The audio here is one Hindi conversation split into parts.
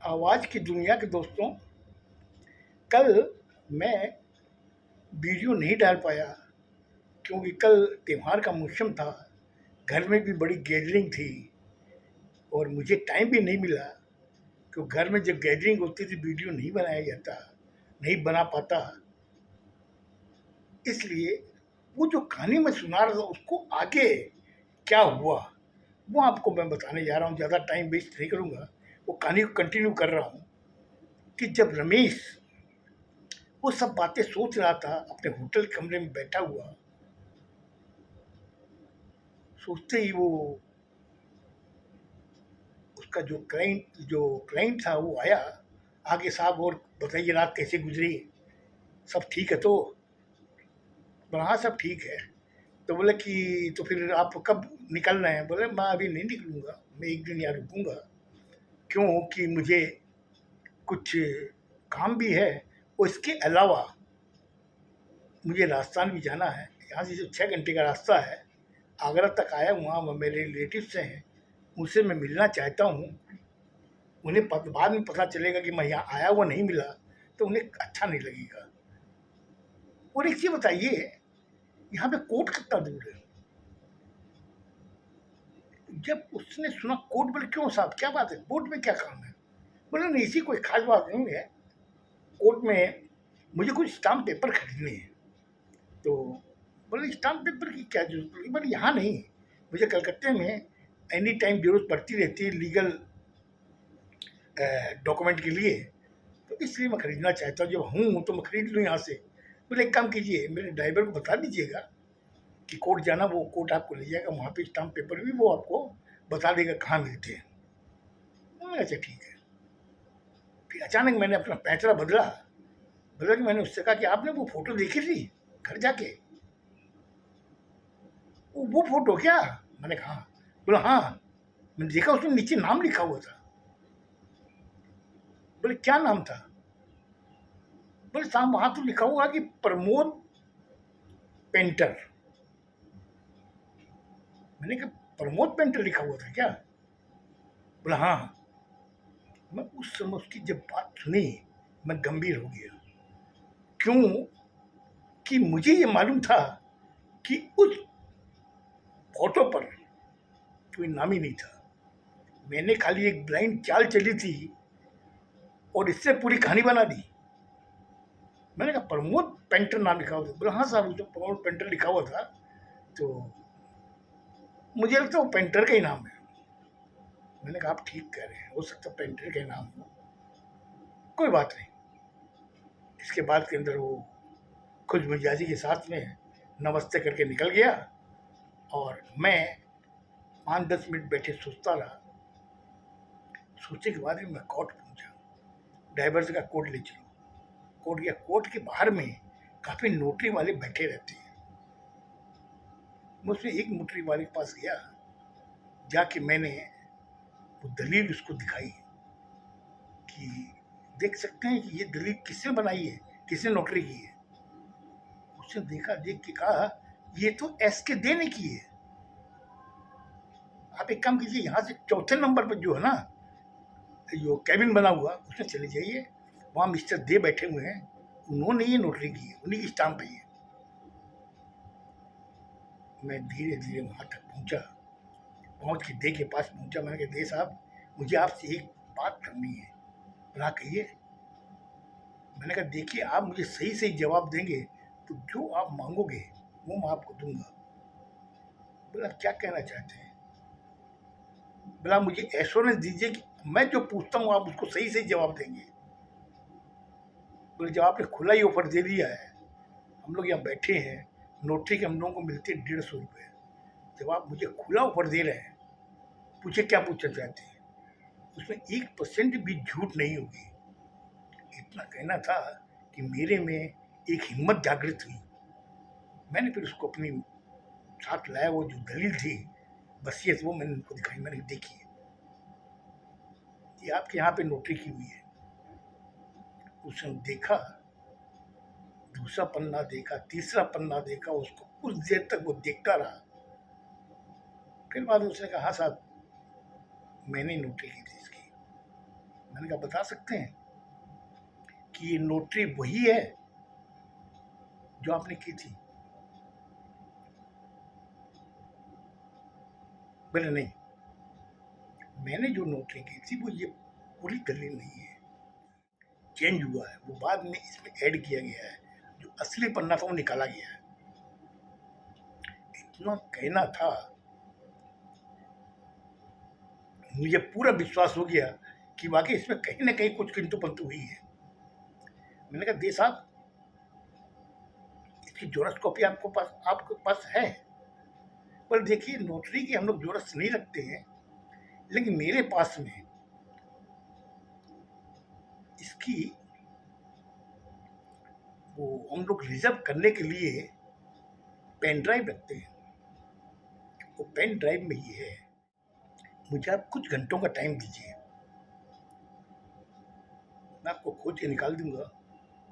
आवाज़ की दुनिया के दोस्तों, कल मैं वीडियो नहीं डाल पाया क्योंकि कल त्योहार का मौसम था। घर में भी बड़ी गैदरिंग थी और मुझे टाइम भी नहीं मिला। क्योंकि घर में जब गैदरिंग होती थी वीडियो नहीं बनाया जाता, नहीं बना पाता। इसलिए वो जो कहानी मैं सुना रहा था उसको आगे क्या हुआ वो आपको मैं बताने जा रहा हूँ। ज़्यादा टाइम वेस्ट नहीं करूँगा, वो कहानी को कंटिन्यू कर रहा हूँ कि जब रमेश वो सब बातें सोच रहा था अपने होटल कमरे में बैठा हुआ, सोचते ही वो उसका जो क्लाइंट था वो आया। आगे साहब और बताइए रात कैसे गुजरी, सब ठीक है? तो बोला हाँ सब ठीक है। तो बोले कि तो फिर आप कब निकल रहे हैं? बोले मैं अभी नहीं निकलूँगा, मैं एक दिन यहाँ रुकूँगा। क्यों कि मुझे कुछ काम भी है और इसके अलावा मुझे राजस्थान भी जाना है। यहाँ से जो 6 घंटे का रास्ता है, आगरा तक आया हूँ, वहाँ मेरे रिलेटिव्स हैं, उनसे मैं मिलना चाहता हूँ। उन्हें बाद में पता चलेगा कि मैं यहाँ आया हुआ नहीं मिला तो उन्हें अच्छा नहीं लगेगा। और एक चीज़ बताइए, यहाँ पे कोर्ट कितना दूर है? जब उसने सुना कोर्ट, बोले क्यों साहब क्या बात है, कोर्ट में क्या काम है? बोले नहीं ऐसी कोई खास बात नहीं है, कोर्ट में मुझे कुछ स्टाम्प पेपर खरीदने हैं। तो बोले स्टाम्प पेपर की क्या जरूरत पड़ी? बोले यहाँ नहीं, मुझे कलकत्ते में एनी टाइम जरूरत पड़ती रहती है लीगल डॉक्यूमेंट के लिए, तो इसलिए मैं खरीदना चाहता हूँ। जब हूँ तो मैं खरीद लूँ यहाँ से। बोले एक काम कीजिए, मेरे ड्राइवर को बता दीजिएगा कि कोर्ट जाना, वो कोर्ट आपको ले जाएगा, वहाँ पे स्टाम्प पेपर भी वो आपको बता देगा कहाँ मिलते हैं। मैंने अच्छा ठीक है। फिर अचानक मैंने अपना पैंतरा बदला बदला कि मैंने उससे कहा कि आपने वो फोटो देखी थी घर जाके? वो फोटो क्या? मैंने कहा हाँ। बोला हाँ, मैंने देखा उसमें नीचे नाम लिखा हुआ था। बोले क्या नाम था? बोले साहब वहाँ तो लिखा हुआ कि प्रमोद पेंटर। मैंने कहा प्रमोद पेंटर लिखा हुआ था क्या? बोला हाँ हाँ। मैं उस समय उसकी जब बात सुनी मैं गंभीर हो गया। क्यों कि मुझे ये मालूम था कि उस फोटो पर कोई नाम ही नहीं था। मैंने खाली एक ब्लाइंड चाल चली थी और इससे पूरी कहानी बना दी। मैंने कहा प्रमोद पेंटर नाम लिखा हुआ था? बोला हाँ साहब तो प्रमोद पेंटर लिखा हुआ था। तो मुझे लगता है वो पेंटर का ही नाम है। मैंने कहा आप ठीक कह रहे हैं, हो सकता है पेंटर का ही नाम हो, कोई बात नहीं। इसके बाद के अंदर वो खुद मिजाजी के साथ में नमस्ते करके निकल गया और मैं 5-10 मिनट बैठे सोचता रहा। सोचने के बाद में मैं कोर्ट पहुंचा। ड्राइवर से कहा कोर्ट ले चलो। कोर्ट गया। कोर्ट के बाहर में काफ़ी नोटरी वाले बैठे रहते हैं। मैं उसमें एक नोटरी वाले के पास गया, जाके मैंने वो दलील उसको दिखाई कि देख सकते हैं कि ये दलील किसने बनाई है, किसने नोटरी की है। उसने देखा, देख के कहा ये तो एस के देने की है। आप एक काम कीजिए, यहाँ से चौथे नंबर पर जो है ना जो कैबिन बना हुआ उसमें चले जाइए, वहाँ मिस्टर दे बैठे हुए हैं, उन्होंने ये नोटरी की है, उन्हीं की स्टाम्प है ये। मैं धीरे धीरे वहाँ तक पहुँचा। पहुँच के दे के पास पहुँचा। मैंने कहा दे साहब मुझे आपसे एक बात करनी है। बोला कहिए। मैंने कहा देखिए आप मुझे सही सही जवाब देंगे तो जो आप मांगोगे वो मैं आपको दूंगा। बोला क्या कहना चाहते हैं? बोला मुझे एश्योरेंस दीजिए कि मैं जो पूछता हूँ आप उसको सही सही जवाब देंगे। बोले जब आपने खुला ही ऑफर दे दिया है, हम लोग यहाँ बैठे हैं, नोटरी के हम लोगों को मिलते हैं 150 रुपये, जब आप मुझे खुला ऑफर दे रहे हैं, पूछे क्या पूछना चाहते हैं, उसमें 1% भी झूठ नहीं होगी। इतना कहना था कि मेरे में एक हिम्मत जागृत हुई। मैंने फिर उसको अपनी साथ लाया, वो जो दलील थी वसीयत, वो मैंने उनको दिखाई। मैंने देखी ये आपके यहाँ पे नोटरी की हुई है। उसने देखा, दूसरा पन्ना देखा, तीसरा पन्ना देखा, उसको कुछ देर तक वो देखता रहा। फिर बाद में उसने कहा हाँ साहब मैंने नोटरी की थी इसकी। मैंने कहा बता सकते हैं कि ये नोटरी वही है जो आपने की थी? बोले नहीं, मैंने जो नोटरी की थी वो ये पूरी दलील नहीं है, चेंज हुआ है, वो बाद में इसमें ऐड किया गया है, जो असली पन्ना था वो निकाला गया है। इतना कहना था, मुझे पूरा विश्वास हो गया कि वाकई इसमें कहीं ना कहीं कुछ किंतु परंतु हुई है। मैंने कहा दे साहब, इसकी जोरस कॉपी आपके पास है? पर देखिए, नोटरी की हम लोग जोरस नहीं रखते हैं, लेकिन मेरे पास में इसकी वो हम लोग रिजर्व करने के लिए पेन ड्राइव रखते हैं, वो पेन ड्राइव में ही है। मुझे आप कुछ घंटों का टाइम दीजिए, मैं आपको खोज के निकाल दूंगा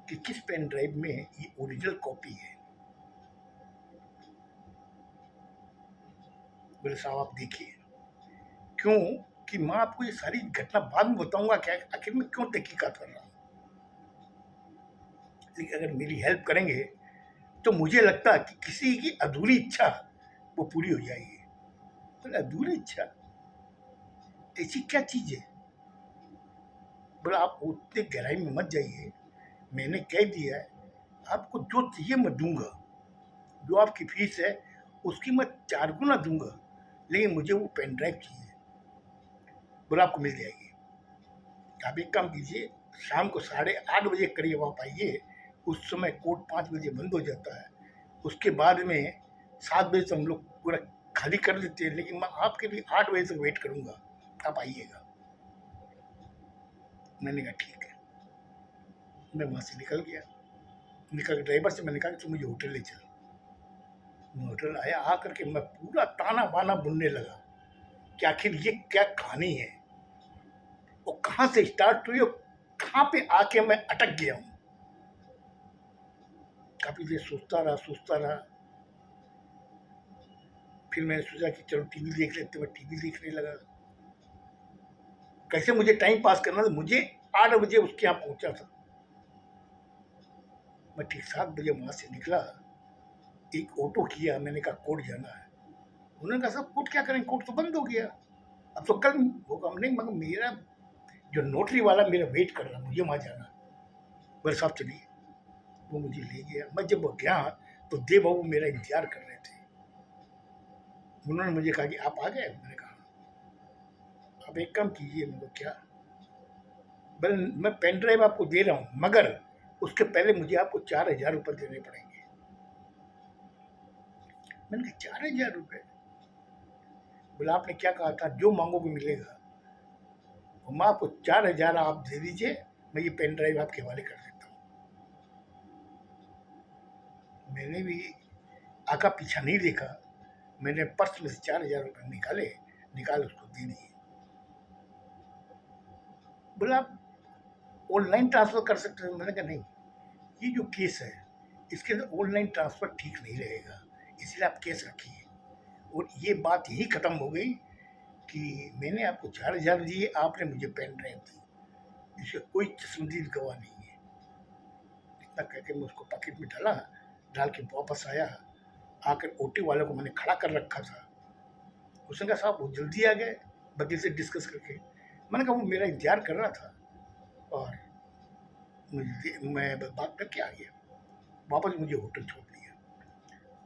कि किस पेन ड्राइव में ये ओरिजिनल कॉपी है। बोले साहब आप देखिए, क्यों कि मैं आपको ये सारी घटना बाद में बताऊंगा क्या आखिर में क्यों तहकीकात कर रहा हूँ, लेकिन अगर मेरी हेल्प करेंगे तो मुझे लगता है कि किसी की अधूरी इच्छा वो पूरी हो जाएगी। बोले अधूरी इच्छा, ऐसी क्या चीज है? बोला आप उतने गहराई में मत जाइए, मैंने कह दिया है आपको जो चाहिए मैं दूंगा, जो आपकी फीस है उसकी मैं 4 गुना दूंगा, लेकिन मुझे वो पेन ड्राइव चाहिए। बोला आपको मिल जाएगी। आप एक काम कीजिए, शाम को 8:30 बजे करीब आप आइए, उस समय कोर्ट 5 बजे बंद हो जाता है, उसके बाद में 7 बजे से हम लोग पूरा खाली कर देते हैं, लेकिन मैं आपके लिए 8 बजे तक वेट करूंगा, आप आइएगा। मैंने कहा ठीक है। मैं वहाँ से निकल गया, निकल के ड्राइवर से मैंने कहा कि तू मुझे होटल ले चल। मैं होटल आया, आकर के मैं पूरा ताना बाना बुनने लगा कि आखिर ये क्या कहानी है, वो कहाँ से स्टार्ट हुई और कहाँ पे आके मैं अटक गया हूँ। काफी देर सोचता रहा, फिर मैंने सोचा कि चलो टीवी देख लेते, मैं टीवी देखने लगा। कैसे मुझे टाइम पास करना था, मुझे 8 बजे उसके यहाँ पहुंचा था। मैं ठीक 7 बजे वहां से निकला, एक ऑटो किया, मैंने कहा कोर्ट जाना है। उन्होंने कहा साहब कोर्ट क्या करेंगे, कोर्ट तो बंद हो गया, अब तो कल होगा। नहीं, मगर मेरा जो नोटरी वाला मेरा वेट कर रहा, मुझे वहाँ जाना। बोले साहब चलिए, वो मुझे ले गया। मैं जब गया तो देव बाबू मेरा इंतजार कर रहे थे। उन्होंने मुझे कहा कि आप आ गए? मैंने कहा आप एक काम कीजिए। मैं क्या? बोले मैं पेन ड्राइव आपको दे रहा हूँ, मगर उसके पहले मुझे आपको 4,000 रुपये देने पड़ेंगे। मैंने कहा 4,000 रुपये? बोला आपने क्या कहा था, जो मांगोगे मिलेगा। मैं आपको 4,000 आप दे दीजिए, मैं ये पेन ड्राइव आपके हवाले कर देता हूँ। मैंने भी आका पीछा नहीं देखा, मैंने पर्स में से 4,000 रुपये निकाल उसको दे दिए। बोला आप ऑनलाइन ट्रांसफर कर सकते हैं? मैंने कहा नहीं, ये जो केस है इसके अंदर ऑनलाइन ट्रांसफर ठीक नहीं रहेगा, इसलिए आप केस रखिए। और ये बात यही खत्म हो गई कि मैंने आपको 4,000 दिए, आपने मुझे पेन ड्राइव दी, इससे कोई चश्मदीद गवाह नहीं है। इतना कहकर मैं उसको पॉकेट में डाल के वापस आया। आकर ओटी वाले को मैंने खड़ा कर रखा था। उसने कहा साहब वो जल्दी आ गए वकील से डिस्कस करके। मैंने कहा वो मेरा इंतजार कर रहा था और मैं बात करके आ गया। वापस मुझे होटल छोड़ दिया।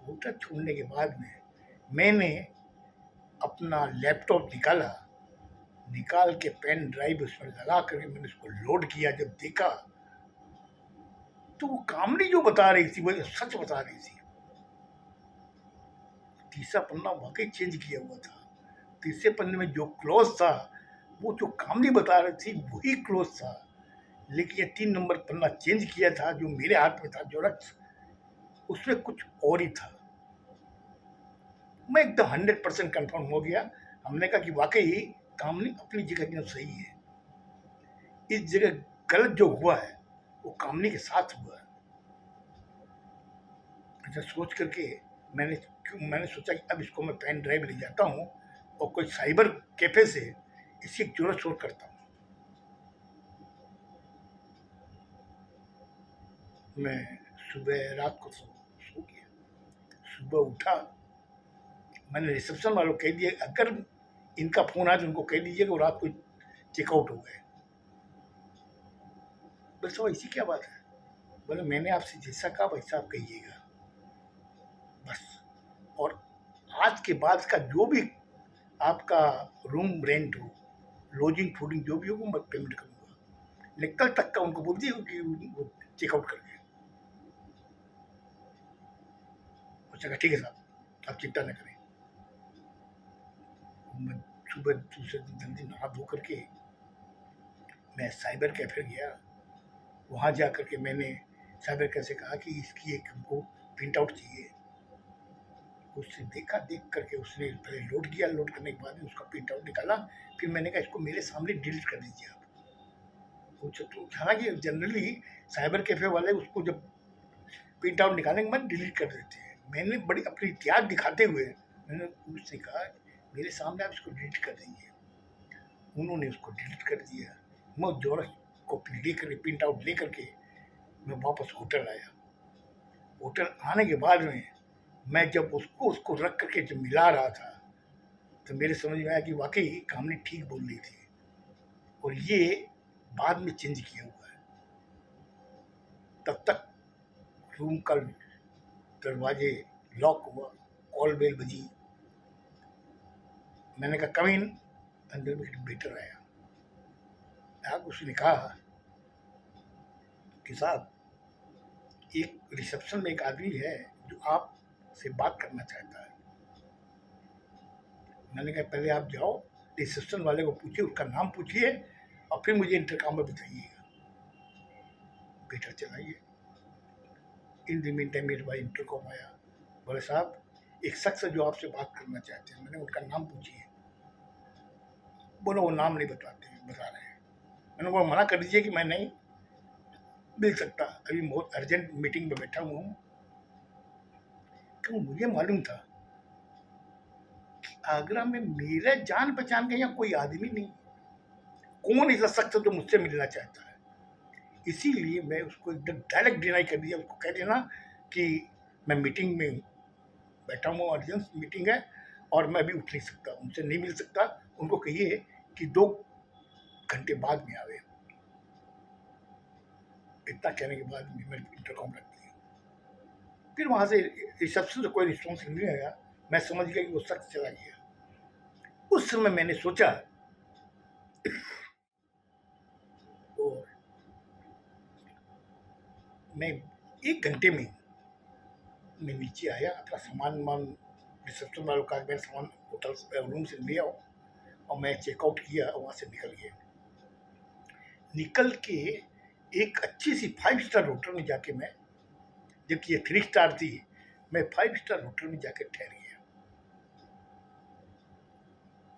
होटल छोड़ने के बाद में मैंने अपना लैपटॉप निकाल के पेन ड्राइव उसमें लगा करके मैंने उसको लोड किया। जब देखा तो वो कामड़ी जो बता रही थी वो सच बता रही थी। तीसरा पन्ना वाकई चेंज किया हुआ था। तीसरे पन्ने में जो क्लोज था, वो जो कामड़ी बता रही थी वही क्लोज था, लेकिन ये 3 नंबर पन्ना चेंज किया था जो मेरे हाथ में था जोरक्स, उसमें कुछ और ही था। मैं एकदम 100% कंफर्म हो गया। हमने कहा कि वाकई कामनी अपनी जगह एकदम सही है, इस जगह गलत जो हुआ है वो कामनी के साथ हुआ है। ऐसा सोच करके मैंने सोचा कि अब इसको मैं पेन ड्राइव ले जाता हूँ और कोई साइबर कैफे से इसकी जोड़ शोर करता हूँ। मैं सुबह रात को सो गया। सुबह उठा, मैंने रिसेप्शन वालों को कह दिया अगर इनका फ़ोन आया तो उनको कह दीजिए कि वो रात को चेकआउट हो गए। बोले साहब ऐसी क्या बात है? बोले मैंने आपसे जैसा कहा वैसा आप कहिएगा बस। और आज के बाद का जो भी आपका रूम रेंट हो, लॉजिंग फूडिंग जो भी हो वो मैं पेमेंट करूँगा। लेकिन कल तक का उनको बोल दिया कि वो चेकआउट कर गए। उसने कहा ठीक है साहब, आप चिंता न करें। मैं सुबह दूसरे दिन जल्दी नहा धो करके मैं साइबर कैफे गया। वहाँ जा कर के मैंने साइबर कैफे से कहा कि इसकी एक हमको प्रिंट आउट चाहिए। उससे देखा, देख करके उसने पहले लोड किया, लोड करने के बाद में उसका प्रिंट आउट निकाला। फिर मैंने कहा इसको मेरे सामने डिलीट कर दीजिए आप। तो हालांकि जनरली साइबर कैफे वाले उसको जब प्रिंट आउट निकालने के बाद डिलीट कर देते हैं। मैंने बड़ी अपनी इतिहास दिखाते हुए मैंने उससे कहा मेरे सामने आप इसको डिलीट कर देंगे। उन्होंने उसको डिलीट कर दिया। मैं जोर कॉपी ले कर प्रिंट आउट ले करके मैं वापस होटल आया। होटल आने के बाद में मैं जब उसको रख करके जब मिला रहा था तो मेरे समझ में आया कि वाकई कामनी ठीक बोल रही थी और ये बाद में चेंज किया हुआ है। तब तक रूम का दरवाजे लॉक हुआ, कॉल बेल बजी। मैंने कहा कम इन। अंदर में एक वेटर आया। उसने कहा कि साहब एक रिसेप्शन में एक आदमी है जो आपसे बात करना चाहता है। मैंने कहा पहले आप जाओ रिसेप्शन वाले को पूछिए, उसका नाम पूछिए और फिर मुझे इंटरकॉम में बताइएगा। वेटर चला गया। इन द मीन टाइम मेरे भाई इंटरकॉम आया। बोले साहब एक शख्स है जो आपसे बात करना चाहते हैं। मैंने उनका नाम पूछिए। बोलो वो नाम नहीं बता रहे हैं। मैंने बोला मना कर दीजिए कि मैं नहीं मिल सकता, अभी बहुत अर्जेंट मीटिंग में बैठा हुआ हूँ। क्यों मुझे मालूम था कि आगरा में मेरा जान पहचान का यहाँ कोई आदमी नहीं। कौन ऐसा शख्स जो मुझसे मिलना चाहता है? इसीलिए मैं उसको एकदम डायरेक्ट डिनाई कर दिया। उसको कह देना कि मैं मीटिंग में बैठा हूँ, अर्जेंट मीटिंग है और मैं अभी उठ नहीं सकता, उनसे नहीं मिल सकता। उनको कहिए कि 2 घंटे बाद में आवे। इतना कहने के बाद मैंने इंटरकॉम रख दिया। फिर वहाँ से रिसेप्शन से कोई रिस्पॉन्स नहीं आया। मैं समझ गया कि वो शख्स चला गया। उस समय मैंने सोचा और मैं 1 घंटे में मैं नीचे आया, अपना सामान रिसेप्शन वालों का मेरा सामान होटल रूम से ले आओ और मैं चेकआउट किया और वहाँ से निकल गया। निकल के एक अच्छी सी 5 स्टार होटल में जाके मैं, जबकि ये 3 स्टार थी, मैं 5 स्टार होटल में जाके ठहर गया।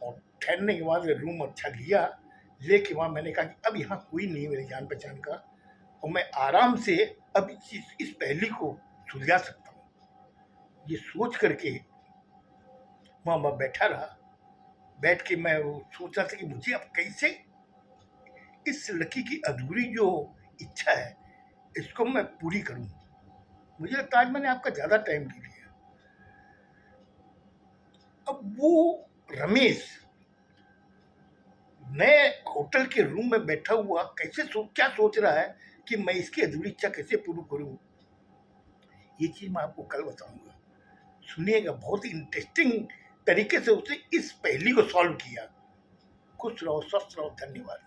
और ठहरने के बाद रूम अच्छा लिया। लेके वहाँ मैंने कहा कि अब यहाँ कोई नहीं मेरी जान पहचान का और मैं आराम से अब इस पहेली को सुलझा सकता हूँ। ये सोच करके वहाँ बैठा रहा। बैठ के मैं सोच रहा था कि मुझे अब कैसे इस लड़की की अधूरी जो इच्छा है इसको मैं पूरी करूं। मुझे लगता है आज मैंने आपका ज़्यादा टाइम ले लिया। अब वो रमेश नए होटल के रूम में बैठा हुआ क्या सोच रहा है कि मैं इसकी अधूरी इच्छा कैसे पूरी करूं, ये चीज़ मैं आपको कल बताऊंगा। सुनिएगा, बहुत ही इंटरेस्टिंग तरीके से उसने इस पहेली को सॉल्व किया। खुश रहो, स्वस्थ रहो, धन्यवाद।